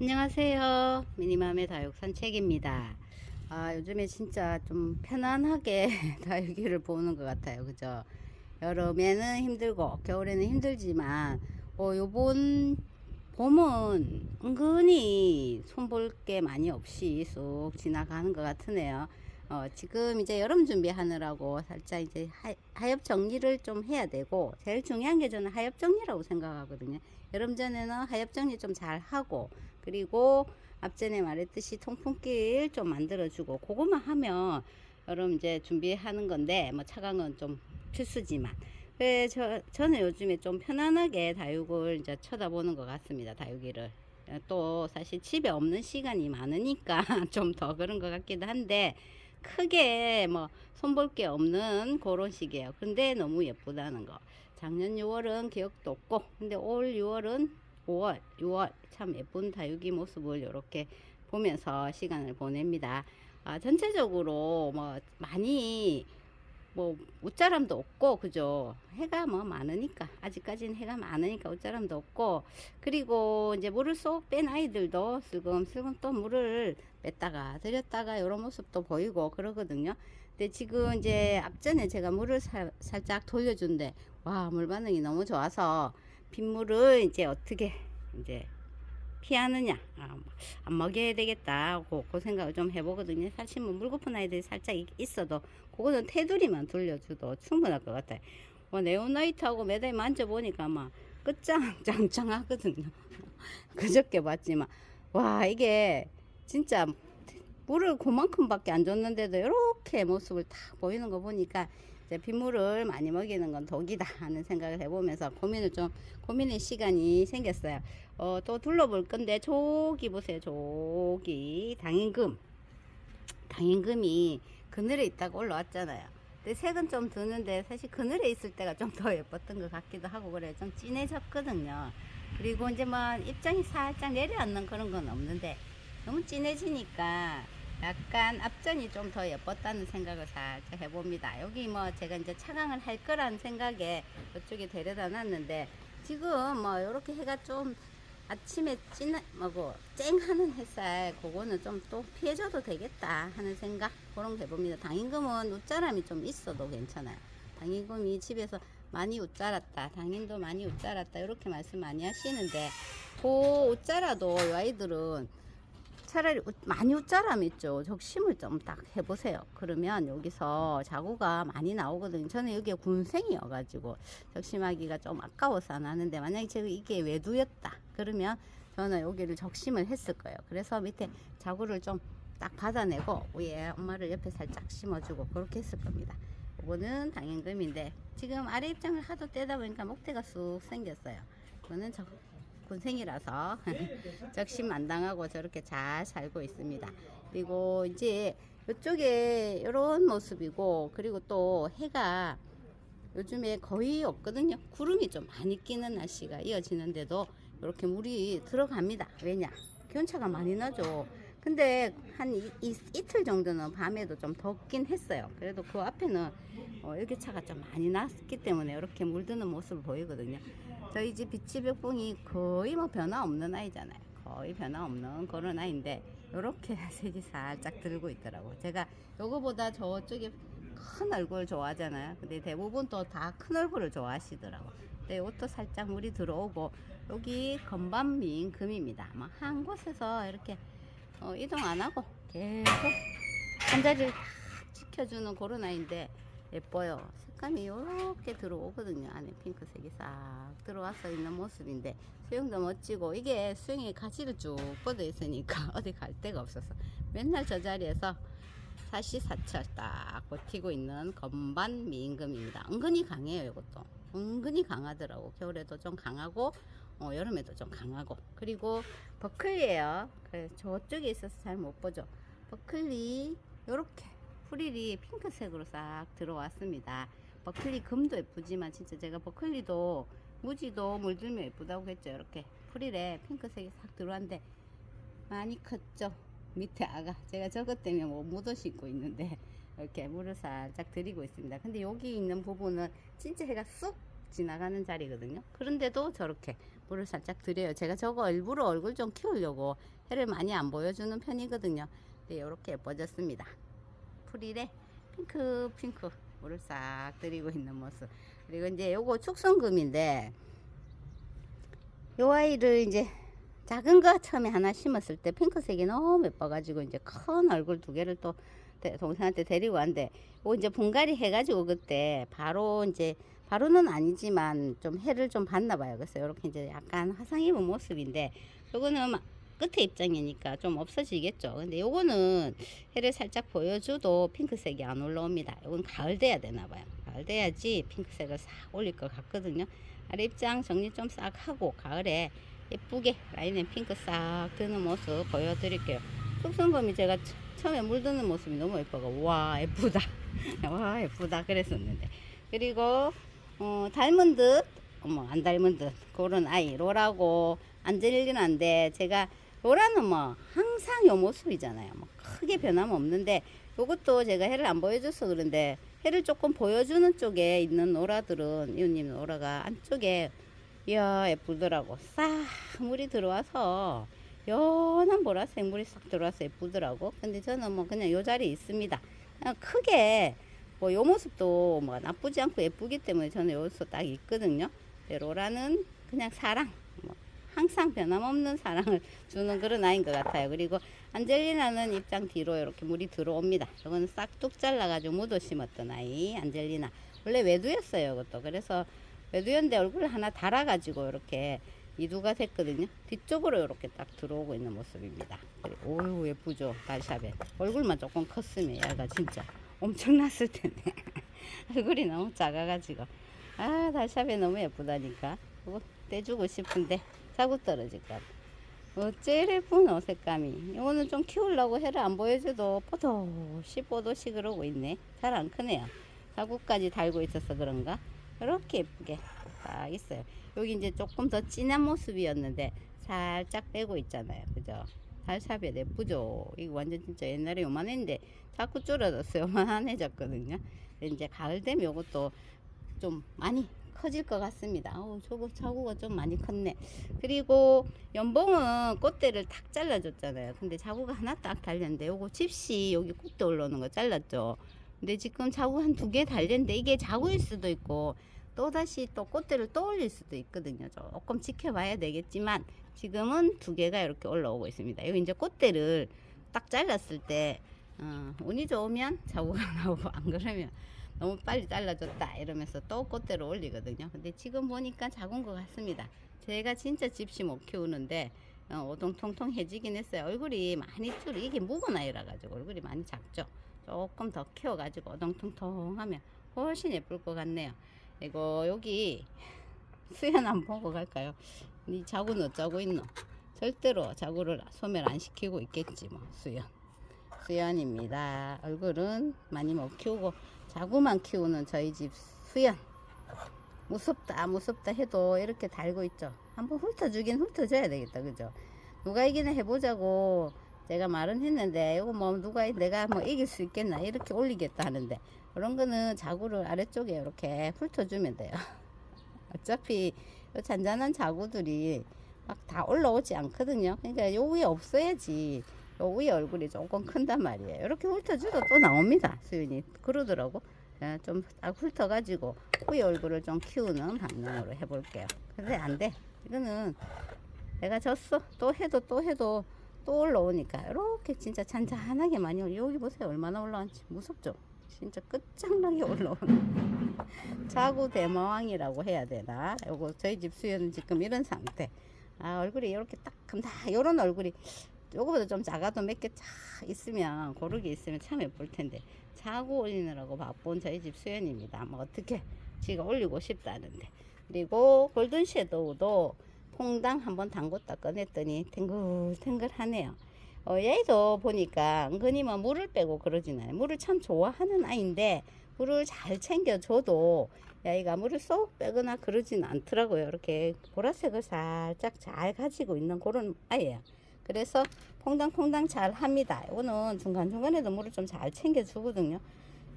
안녕하세요. 미니맘의 다육 산책입니다. 요즘에 진짜 좀 편안하게 다육이를 보는 것 같아요. 그죠? 여름에는 힘들고 겨울에는 힘들지만 요번 봄은 은근히 손볼 게 많이 없이 쑥 지나가는 것 같으네요. 지금 이제 여름 준비하느라고 살짝 이제 하엽 정리를 좀 해야 되고, 제일 중요한 게 저는 하엽 정리라고 생각하거든요. 여름 전에는 하엽 정리 좀 잘 하고, 그리고 앞전에 말했듯이 통풍길 좀 만들어주고, 그것만 하면 여름 이제 준비하는 건데, 뭐 차강은 좀 필수지만. 저는 요즘에 좀 편안하게 다육을 이제 쳐다보는 것 같습니다. 다육이를. 또 사실 집에 없는 시간이 많으니까 좀 더 그런 것 같기도 한데, 크게 뭐 손볼 게 없는 그런 시기예요. 근데 너무 예쁘다는 거. 작년 6월은 기억도 없고, 근데 올 6월은 5월, 6월 참 예쁜 다육이 모습을 이렇게 보면서 시간을 보냅니다. 전체적으로 뭐 많이 뭐 웃자람도 없고, 그죠? 해가 뭐 많으니까, 아직까지는 해가 많으니까 웃자람도 없고, 그리고 이제 물을 쏙 뺀 아이들도 슬금슬금 또 물을 뺐다가 들였다가 이런 모습도 보이고 그러거든요. 근데 지금 이제 앞전에 제가 물을 살짝 돌려준데, 와, 물 반응이 너무 좋아서 빗물을 이제 어떻게 이제 피하느냐, 안 먹여야 되겠다, 그 생각을 좀 해보거든요. 사실 뭐 물고픈 아이들이 살짝 있어도 그거는 테두리만 돌려줘도 충분할 것 같아요. 네오나이트하고 매달 만져보니까 막 끝장 짱짱하거든요. 그저께 봤지만, 와, 이게 진짜 물을 그만큼밖에 안 줬는데도 이렇게 모습을 다 보이는 거 보니까, 이제 빗물을 많이 먹이는 건 독이다 하는 생각을 해보면서 고민의 시간이 생겼어요. 또 둘러볼 건데, 저기 보세요. 저기 당인금이 그늘에 있다가 올라왔잖아요. 근데 색은 좀 드는데, 사실 그늘에 있을 때가 좀 더 예뻤던 것 같기도 하고, 그래 좀 진해졌거든요. 그리고 이제 뭐 입장이 살짝 내려앉는 그런 건 없는데, 너무 진해지니까 약간 앞전이 좀 더 예뻤다는 생각을 살짝 해봅니다. 여기 뭐 제가 이제 차강을 할 거라는 생각에 이쪽에 데려다 놨는데, 지금 뭐 이렇게 해가 좀 아침에 쨍하는 햇살, 그거는 좀 또 피해줘도 되겠다 하는 생각, 그런 거 해봅니다. 당인금은 웃자람이 좀 있어도 괜찮아요. 당인금이 집에서 많이 웃자랐다, 당인도 많이 웃자랐다, 이렇게 말씀 많이 하시는데, 그 웃자라도 이 아이들은 차라리 많이 웃자람 있죠. 적심을 좀 딱 해보세요. 그러면 여기서 자구가 많이 나오거든요. 저는 여기에 군생이어가지고 적심하기가 좀 아까워서 안 하는데, 만약에 제가 이게 외두였다 그러면 저는 여기를 적심을 했을 거예요. 그래서 밑에 자구를 좀 딱 받아내고 위에 엄마를 옆에 살짝 심어주고 그렇게 했을 겁니다. 이거는 당연금인데, 지금 아래 입장을 하도 떼다 보니까 목대가 쑥 생겼어요. 이거는 군생이라서 적심 안 당하고 저렇게 잘 살고 있습니다. 그리고 이제 이쪽에 이런 모습이고, 그리고 또 해가 요즘에 거의 없거든요. 구름이 좀 많이 끼는 날씨가 이어지는데도 이렇게 물이 들어갑니다. 왜냐? 기온차가 많이 나죠. 근데 한 이틀 정도는 밤에도 좀 덥긴 했어요. 그래도 그 앞에는 일교차가 좀 많이 났기 때문에 이렇게 물드는 모습을 보이거든요. 저희 집 비치벽봉이 거의 뭐 변화 없는 아이잖아요. 거의 변화 없는 그런 아이인데, 이렇게 색이 살짝 들고 있더라고. 제가 요거보다 저쪽에 큰 얼굴 좋아하잖아요. 근데 대부분 또 다 큰 얼굴을 좋아하시더라고. 근데 이것도 살짝 물이 들어오고, 여기 건반미인 금입니다. 뭐 한 곳에서 이렇게 이동 안 하고 계속 한 자리를 딱 지켜주는 그런 아이인데, 예뻐요. 색감이 이렇게 들어오거든요. 안에 핑크색이 싹 들어와서 있는 모습인데, 수영도 멋지고, 이게 수영에 가지를 쭉 뻗어 있으니까 어디 갈 데가 없어서 맨날 저 자리에서 사시사철 딱 버티고 있는 건반 미임금입니다. 은근히 강해요. 이것도 은근히 강하더라고. 겨울에도 좀 강하고 여름에도 좀 강하고. 그리고 버클리에요. 저쪽에 있어서 잘 못 보죠. 버클리 요렇게 프릴이 핑크색으로 싹 들어왔습니다. 버클리 금도 예쁘지만, 진짜 제가 버클리도 무지도 물들면 예쁘다고 했죠. 이렇게 프릴에 핑크색이 싹 들어왔는데 많이 컸죠. 밑에 아가, 제가 저것 때문에 뭐 묻어 신고 있는데 이렇게 물을 살짝 들이고 있습니다. 근데 여기 있는 부분은 진짜 해가 쏙 지나가는 자리거든요. 그런데도 저렇게 물을 살짝 드려요. 제가 저거 일부러 얼굴 좀 키우려고 해를 많이 안 보여주는 편이거든요. 네, 이렇게 예뻐졌습니다. 풀이래 핑크 물을 싹 들이고 있는 모습. 그리고 이제 요거 축성금인데 요 아이를 이제 작은 거 처음에 하나 심었을 때 핑크색이 너무 예뻐가지고 이제 큰 얼굴 두 개를 또 동생한테 데리고 왔는데 요 이제 분갈이 해가지고 그때 바로 이제 바로는 아니지만 좀 해를 좀 봤나 봐요. 그래서 이렇게 이제 약간 화상 입은 모습인데 요거는 끝에 입장이니까 좀 없어지겠죠. 근데 요거는 해를 살짝 보여줘도 핑크색이 안 올라옵니다. 요건 가을 돼야 되나 봐요. 가을 돼야지 핑크색을 싹 올릴 것 같거든요. 아래 입장 정리 좀 싹 하고 가을에 예쁘게 라인에 핑크 싹 드는 모습 보여드릴게요. 속성검이 제가 처음에 물드는 모습이 너무 예뻐가 와 예쁘다 와 예쁘다 그랬었는데, 그리고 닮은 듯 안 닮은 듯 그런 아이 로라고 안젤리나인데, 제가 로라는 뭐 항상 요 모습이잖아요. 뭐 크게 변함 없는데 요것도 제가 해를 안 보여줘서 그런데 해를 조금 보여주는 쪽에 있는 로라들은 이웃님 로라가 안쪽에 이야 예쁘더라고. 싹 물이 들어와서 연한 보라색 물이 싹 들어와서 예쁘더라고. 근데 저는 뭐 그냥 요 자리에 있습니다. 그냥 크게 뭐 요 모습도 뭐 나쁘지 않고 예쁘기 때문에 저는 여기서 딱 있거든요. 로라는 그냥 사랑, 뭐 항상 변함없는 사랑을 주는 그런 아이인 것 같아요. 그리고 안젤리나는 입장 뒤로 이렇게 물이 들어옵니다. 이거는 싹둑 잘라가지고 묻어 심었던 아이 안젤리나. 원래 외두였어요 이것도. 그래서 외두였는데 얼굴을 하나 달아가지고 이렇게 이두가 됐거든요. 뒤쪽으로 이렇게 딱 들어오고 있는 모습입니다. 오유 예쁘죠. 달샤벳 얼굴만 조금 컸으면 얘가 진짜 엄청났을 텐데 얼굴이 너무 작아가지고 아 달샤벳 너무 예쁘다니까. 그거 떼주고 싶은데 자꾸 떨어질까. 어째 예쁘노 색감이. 이거는 좀 키우려고 해를 안 보여줘도 뽀도시 그러고 있네. 잘 안 크네요. 자구까지 달고 있어서 그런가 이렇게 예쁘게 딱 있어요. 여기 이제 조금 더 진한 모습이었는데 살짝 빼고 있잖아요. 그죠? 달샤벳 예쁘죠? 이거 완전 진짜 옛날에 요만했는데 자꾸 줄어들었어요. 요만해졌거든요. 이제 가을 되면 요것도 좀 많이 커질 것 같습니다. 저거 자구가 좀 많이 컸네. 그리고 연봉은 꽃대를 탁 잘라줬잖아요. 근데 자구가 하나 딱 달렸는데 요거 집시 여기 꽃대 올라오는 거 잘랐죠. 근데 지금 자구 한 2개 달렸는데 이게 자구일 수도 있고 또다시 또 꽃대를 또 올릴 수도 있거든요. 조금 지켜봐야 되겠지만 지금은 2개가 이렇게 올라오고 있습니다. 여기 이제 꽃대를 딱 잘랐을 때 운이 좋으면 자구가 나오고 안 그러면 너무 빨리 잘라줬다 이러면서 또 꽃대를 올리거든요. 근데 지금 보니까 작은 것 같습니다. 제가 진짜 집시 못 키우는데 오동통통해지긴 했어요. 얼굴이 많이 줄이 이게 묵은 아이라 가지고 얼굴이 많이 작죠. 조금 더 키워가지고 오동통통하면 훨씬 예쁠 것 같네요. 이거 여기 수연 한번 보고 갈까요? 니 자구는 어쩌고 있노? 절대로 자구를 소멸 안 시키고 있겠지 뭐. 수연입니다. 얼굴은 많이 못 키우고 자구만 키우는 저희 집 수연. 무섭다 해도 이렇게 달고 있죠. 한번 훑어주긴 훑어줘야 되겠다. 그죠? 누가 이기나 해보자고 제가 말은 했는데 이거 뭐 내가 뭐 이길 수 있겠나 이렇게 올리겠다 하는데 그런 거는 자구를 아래쪽에 이렇게 훑어주면 돼요. 어차피 잔잔한 자구들이 막 다 올라오지 않거든요. 그러니까 요 위에 없어야지 요 위에 얼굴이 조금 큰단 말이에요. 이렇게 훑어줘도 또 나옵니다. 수윤이 그러더라고. 좀 딱 훑어가지고 위에 얼굴을 좀 키우는 방향으로 해볼게요. 근데 안 돼. 이거는 내가 졌어. 또 해도 또 올라오니까 이렇게 진짜 잔잔하게 많이 여기 보세요. 얼마나 올라왔는지 무섭죠? 진짜 끝장나게 올라오는 자구 대마왕이라고 해야 되나? 요거 저희 집 수연은 지금 이런 상태. 얼굴이 이렇게 딱 금다 요런 얼굴이 요거보다 좀 작아도 몇 개 쫙 있으면 고르게 있으면 참 예쁠 텐데 자구 올리느라고 바쁜 저희 집 수연입니다. 뭐 어떻게 지가 올리고 싶다는데. 그리고 골든 섀도우도 퐁당 한번 담궜다 꺼냈더니 탱글탱글하네요. 얘도 보니까 은근히 뭐 물을 빼고 그러진 않아요. 물을 참 좋아하는 아이인데 물을 잘 챙겨줘도 얘가 물을 쏙 빼거나 그러진 않더라고요. 이렇게 보라색을 살짝 잘 가지고 있는 그런 아이예요. 그래서 퐁당퐁당 잘 합니다. 이거는 중간중간에도 물을 좀 잘 챙겨주거든요.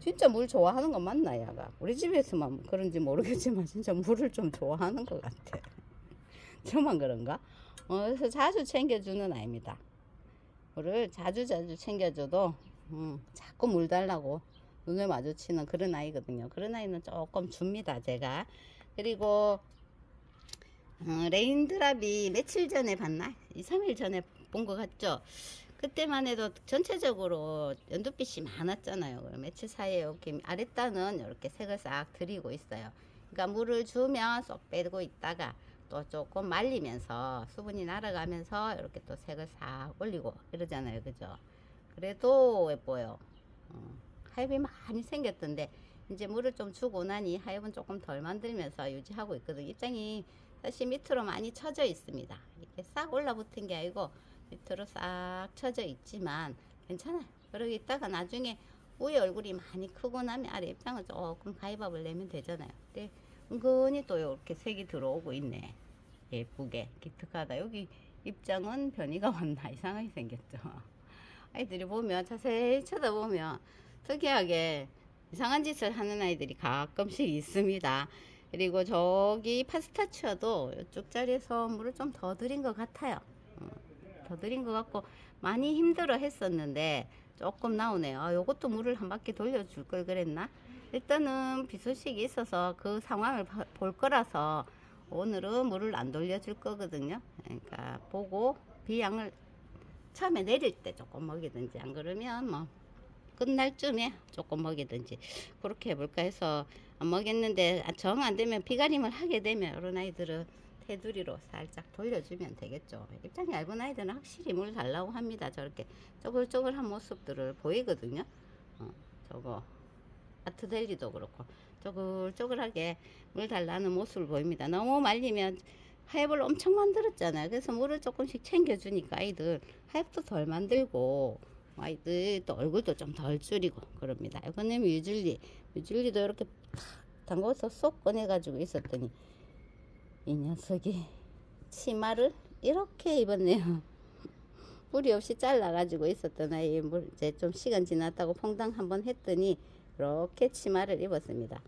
진짜 물 좋아하는 거 맞나 얘가? 우리 집에서만 그런지 모르겠지만 진짜 물을 좀 좋아하는 것 같아. 저만 그런가? 그래서 자주 챙겨주는 아이입니다. 물을 자주 챙겨줘도 자꾸 물 달라고 눈을 마주치는 그런 아이거든요. 그런 아이는 조금 줍니다 제가. 그리고 레인드랍이 며칠 전에 봤나? 2, 3일 전에 본 것 같죠? 그때만 해도 전체적으로 연두빛이 많았잖아요. 며칠 사이에 이렇게 아랫단은 이렇게 색을 싹 들이고 있어요. 그러니까 물을 주면 쏙 빼고 있다가 또 조금 말리면서 수분이 날아가면서 이렇게 또 색을 싹 올리고 이러잖아요. 그죠? 그래도 예뻐요. 하엽이 많이 생겼던데 이제 물을 좀 주고 나니 하엽은 조금 덜 만들면서 유지하고 있거든요. 입장이 사실 밑으로 많이 쳐져 있습니다. 이렇게 싹 올라붙은 게 아니고 밑으로 싹 쳐져 있지만 괜찮아요. 그러고 있다가 나중에 위에 얼굴이 많이 크고 나면 아래 입장을 조금 가위밥을 내면 되잖아요. 근데 은근히 또 이렇게 색이 들어오고 있네. 예쁘게 기특하다. 여기 입장은 변이가 왔나 이상하게 생겼죠. 아이들이 보면 자세히 쳐다보면 특이하게 이상한 짓을 하는 아이들이 가끔씩 있습니다. 그리고 저기 파스타치아도 이쪽 자리에서 물을 좀 더 들인 것 같아요. 더 들인 것 같고 많이 힘들어 했었는데 조금 나오네요. 요것도 물을 한 바퀴 돌려줄 걸 그랬나? 일단은 비 소식이 있어서 그 상황을 볼 거라서 오늘은 물을 안 돌려줄 거거든요. 그러니까 보고 비양을 처음에 내릴 때 조금 먹이든지 안 그러면 뭐 끝날 쯤에 조금 먹이든지 그렇게 해볼까 해서 안 먹였는데 정 안 되면 비가림을 하게 되면 이런 아이들은 테두리로 살짝 돌려주면 되겠죠. 입장이 얇은 아이들은 확실히 물 달라고 합니다. 저렇게 쪼글쪼글한 모습들을 보이거든요. 저거 아트델리도 그렇고 쪼글쪼글하게 물 달라는 모습을 보입니다. 너무 말리면 하엽을 엄청 만들었잖아요. 그래서 물을 조금씩 챙겨주니까 아이들 하엽도 덜 만들고 아이들 또 얼굴도 좀 덜 줄이고 그럽니다. 이거는 뮤즐리도 이렇게 탁 담궈서 쏙 꺼내가지고 있었더니 이 녀석이 치마를 이렇게 입었네요. 뿌리 없이 잘라가지고 있었던 아이 이제 좀 시간 지났다고 퐁당 한번 했더니 이렇게 치마를 입었습니다.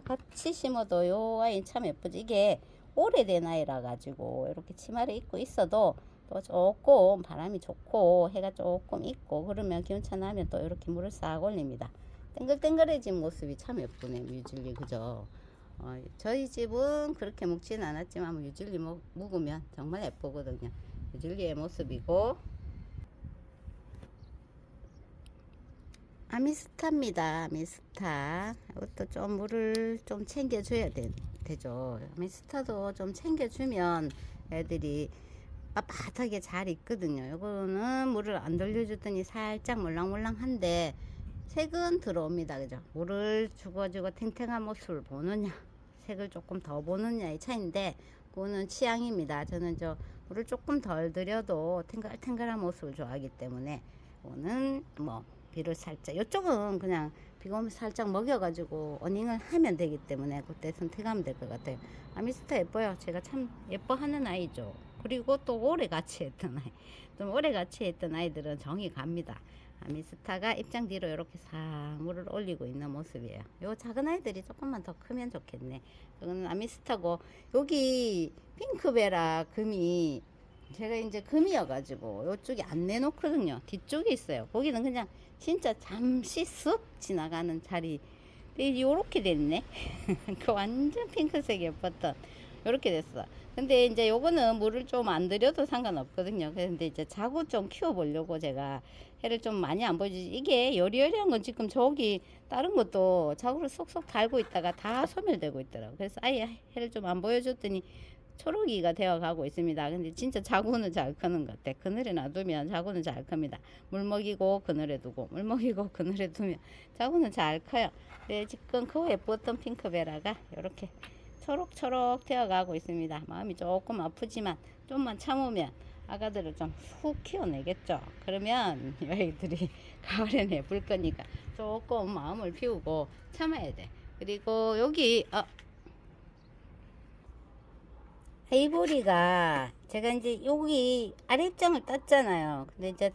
같이 심어도 요 아이 참 예쁘지. 이게 오래된 아이라 가지고 이렇게 치마를 입고 있어도 또 조금 바람이 좋고 해가 조금 있고 그러면 기운차나면 또 이렇게 물을 싹 올립니다. 땡글땡글해진 모습이 참 예쁘네 뮤즐리. 그죠? 저희 집은 그렇게 먹지는 않았지만 뮤즐리 묵으면 정말 예쁘거든요. 뮤즐리의 모습이고 아미스타입니다. 아미스타. 이것도 좀 물을 좀 챙겨줘야 되죠. 아미스타도 좀 챙겨주면 애들이 빳빳하게 잘 있거든요. 이거는 물을 안 돌려줬더니 살짝 몰랑몰랑한데 색은 들어옵니다. 그죠? 물을 주고 탱탱한 모습을 보느냐 색을 조금 더 보느냐의 차이인데 그거는 취향입니다. 저는 물을 조금 덜 들여도 탱글탱글한 모습을 좋아하기 때문에 그거는 뭐 비를 살짝 이쪽은 그냥 비가 오면 살짝 먹여가지고 어닝을 하면 되기 때문에 그때 선택하면 될 것 같아요. 아미스타 예뻐요. 제가 참 예뻐하는 아이죠. 그리고 또 오래 같이 했던 아이, 좀 오래 같이 했던 아이들은 정이 갑니다. 아미스타가 입장 뒤로 이렇게 싹 물을 올리고 있는 모습이에요. 요 작은 아이들이 조금만 더 크면 좋겠네. 이거는 아미스타고 여기 핑크베라 금이 제가 이제 금이어가지고 이쪽에 안 내놓거든요. 뒤쪽에 있어요. 거기는 그냥 진짜 잠시 쓱 지나가는 자리. 근데 요렇게 됐네. 그 완전 핑크색 예뻤던 요렇게 됐어. 근데 이제 요거는 물을 좀 안 들여도 상관없거든요. 근데 이제 자구 좀 키워보려고 제가 해를 좀 많이 안 보여주지. 이게 여리여리한 건 지금 저기 다른 것도 자구를 쏙쏙 달고 있다가 다 소멸되고 있더라고요. 그래서 아예 해를 좀 안 보여줬더니 초록이가 되어 가고 있습니다. 근데 진짜 자구는 잘 크는 것 같아. 그늘에 놔두면 자구는 잘 큽니다. 물 먹이고 그늘에 두고 물 먹이고 그늘에 두면 자구는 잘 커요. 네, 지금 그 예뻤던 핑크베라가 이렇게 초록초록 되어 가고 있습니다. 마음이 조금 아프지만 좀만 참으면 아가들을 좀 훅 키워내겠죠. 그러면 여기들이 가을에 내볼 거니까 조금 마음을 비우고 참아야 돼. 그리고 여기 아이보리가 제가 이제 여기 아랫장을 땄잖아요. 근데 이제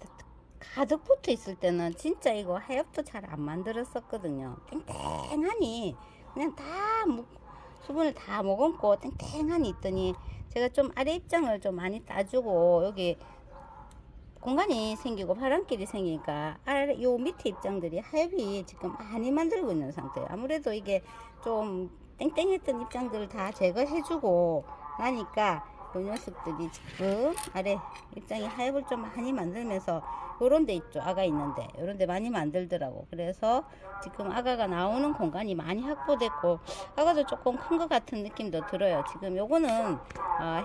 가득 붙어 있을 때는 진짜 이거 하엽도 잘 안 만들었었거든요. 땡땡하니 그냥 수분을 다 머금고 땡땡하니 있더니 제가 좀 아래 입장을 좀 많이 따주고 여기 공간이 생기고 바람길이 생기니까 아래 요 밑에 입장들이 하엽이 지금 많이 만들고 있는 상태예요. 아무래도 이게 좀 땡땡했던 입장들을 다 제거해주고 나니까 요 녀석들이 지금 아래 입장이 하엽을 좀 많이 만들면서 요런 데 있죠. 아가 있는데 요런 데 많이 만들더라고. 그래서 지금 아가가 나오는 공간이 많이 확보됐고 아가도 조금 큰 것 같은 느낌도 들어요. 지금 요거는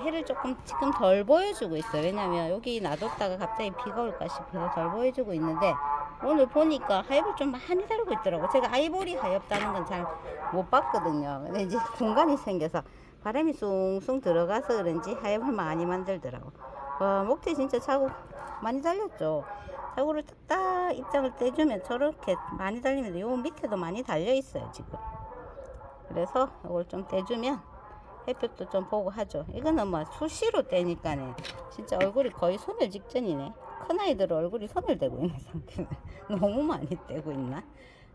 해를 조금 지금 덜 보여주고 있어요. 왜냐면 여기 놔뒀다가 갑자기 비가 올까 싶어서 덜 보여주고 있는데 오늘 보니까 하엽을 좀 많이 달고 있더라고. 제가 아이보리 하엽 다는 건 잘 못 봤거든요. 근데 이제 공간이 생겨서 바람이 숭숭 들어가서 그런지 하엽을 많이 만들더라고. 목대 진짜 자국 많이 달렸죠. 자국을 딱 입장을 떼주면 저렇게 많이 달리면 요 밑에도 많이 달려 있어요 지금. 그래서 이걸 좀 떼주면 햇볕도 좀 보고 하죠. 이거는 뭐 수시로 떼니까네 진짜 얼굴이 거의 소멸 직전이네. 큰 아이들 얼굴이 소멸되고 있는 상태네. 너무 많이 떼고 있나.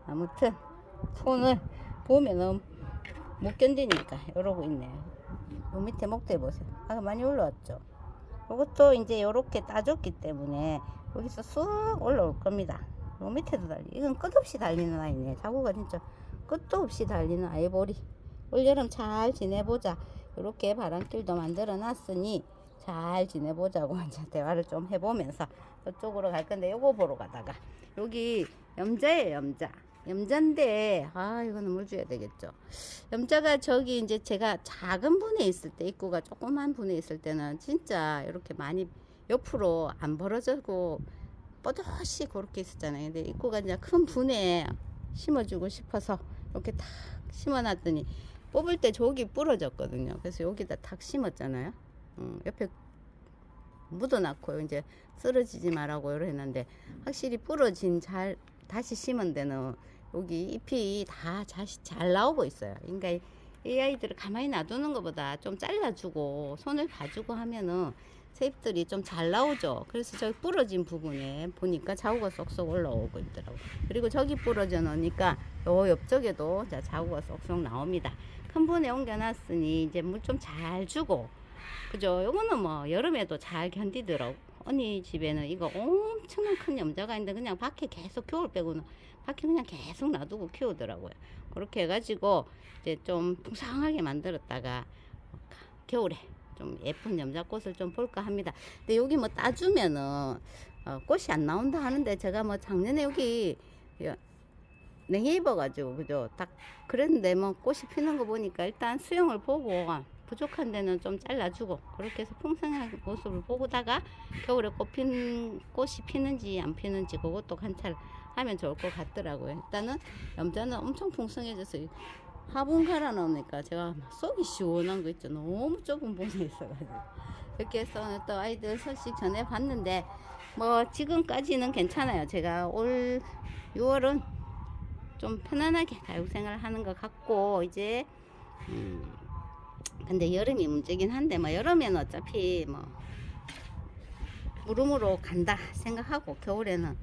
아무튼 손을 보면은 못 견디니까 이러고 있네요. 요 밑에 목대 보세요. 아까 많이 올라왔죠. 이것도 이제 요렇게 따줬기 때문에 여기서 쑥 올라올 겁니다. 요 밑에도 달리. 이건 끝없이 달리는 아이네. 자구가 진짜 끝도 없이 달리는 아이보리. 올여름 잘 지내보자. 이렇게 바람길도 만들어 놨으니 잘 지내보자고 이제 대화를 좀 해보면서 저쪽으로 갈 건데 요거 보러 가다가 여기 염자예요. 염자인데 이거는 물 줘야 되겠죠. 염자가 저기 이제 제가 작은 분에 있을 때 입구가 조그만 분에 있을 때는 진짜 이렇게 많이 옆으로 안 벌어지고 뻗어시 그렇게 있었잖아요. 근데 입구가 이제 큰 분에 심어주고 싶어서 이렇게 탁 심어놨더니 뽑을 때 저기 부러졌거든요. 그래서 여기다 탁 심었잖아요. 옆에 묻어놨고 이제 쓰러지지 말라고 이러 했는데 확실히 부러진 다시 심은 데는 여기 잎이 다 잘 나오고 있어요. 그러니까 이 아이들을 가만히 놔두는 것보다 좀 잘라주고 손을 봐주고 하면은 새 잎들이 좀 잘 나오죠. 그래서 저기 부러진 부분에 보니까 자구가 쏙쏙 올라오고 있더라고. 그리고 저기 부러져 놓으니까 요 옆쪽에도 자구가 쏙쏙 나옵니다. 큰 분에 옮겨놨으니 이제 물 좀 잘 주고 그죠. 요거는 뭐 여름에도 잘 견디더라고. 언니 집에는 이거 엄청난 큰 염자가 있는데 그냥 밖에 계속 겨울 빼고는 밖에 그냥 계속 놔두고 키우더라고요. 그렇게 해가지고 이제 좀 풍성하게 만들었다가 겨울에 좀 예쁜 염자꽃을 좀 볼까 합니다. 근데 여기 뭐 따주면은 꽃이 안 나온다 하는데 제가 뭐 작년에 여기 냉해 입어가지고 그죠. 딱 그랬는데 뭐 꽃이 피는 거 보니까 일단 수영을 보고 부족한 데는 좀 잘라주고 그렇게 해서 풍성한 모습을 보다가 겨울에 꽃이 피는지 안 피는지 그것도 관찰하면 좋을 것 같더라고요. 일단은 염자는 엄청 풍성해져서 화분 갈아 넣으니까 제가 속이 시원한 거 있죠. 너무 좁은 분에 있어가지고 이렇게 해서 또 아이들 소식 전해 봤는데 뭐 지금까지는 괜찮아요. 제가 올 6월은 좀 편안하게 다육생활 하는 것 같고 이제 근데 여름이 문제긴 한데 뭐 여름에는 어차피 뭐 무름으로 간다 생각하고 겨울에는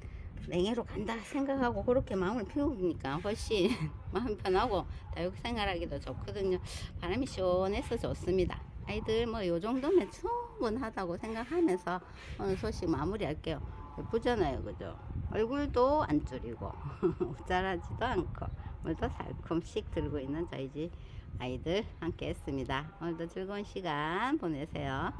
냉해로 간다 생각하고 그렇게 마음을 피우니까 훨씬 마음 편하고 다육생활하기도 좋거든요. 바람이 시원해서 좋습니다. 아이들 뭐 요 정도면 충분하다고 생각하면서 오늘 소식 마무리할게요. 예쁘잖아요, 그죠? 얼굴도 안 줄이고 우짜라지도 않고 물도 살금씩 들고 있는 저희 집 아이들 함께 했습니다. 오늘도 즐거운 시간 보내세요.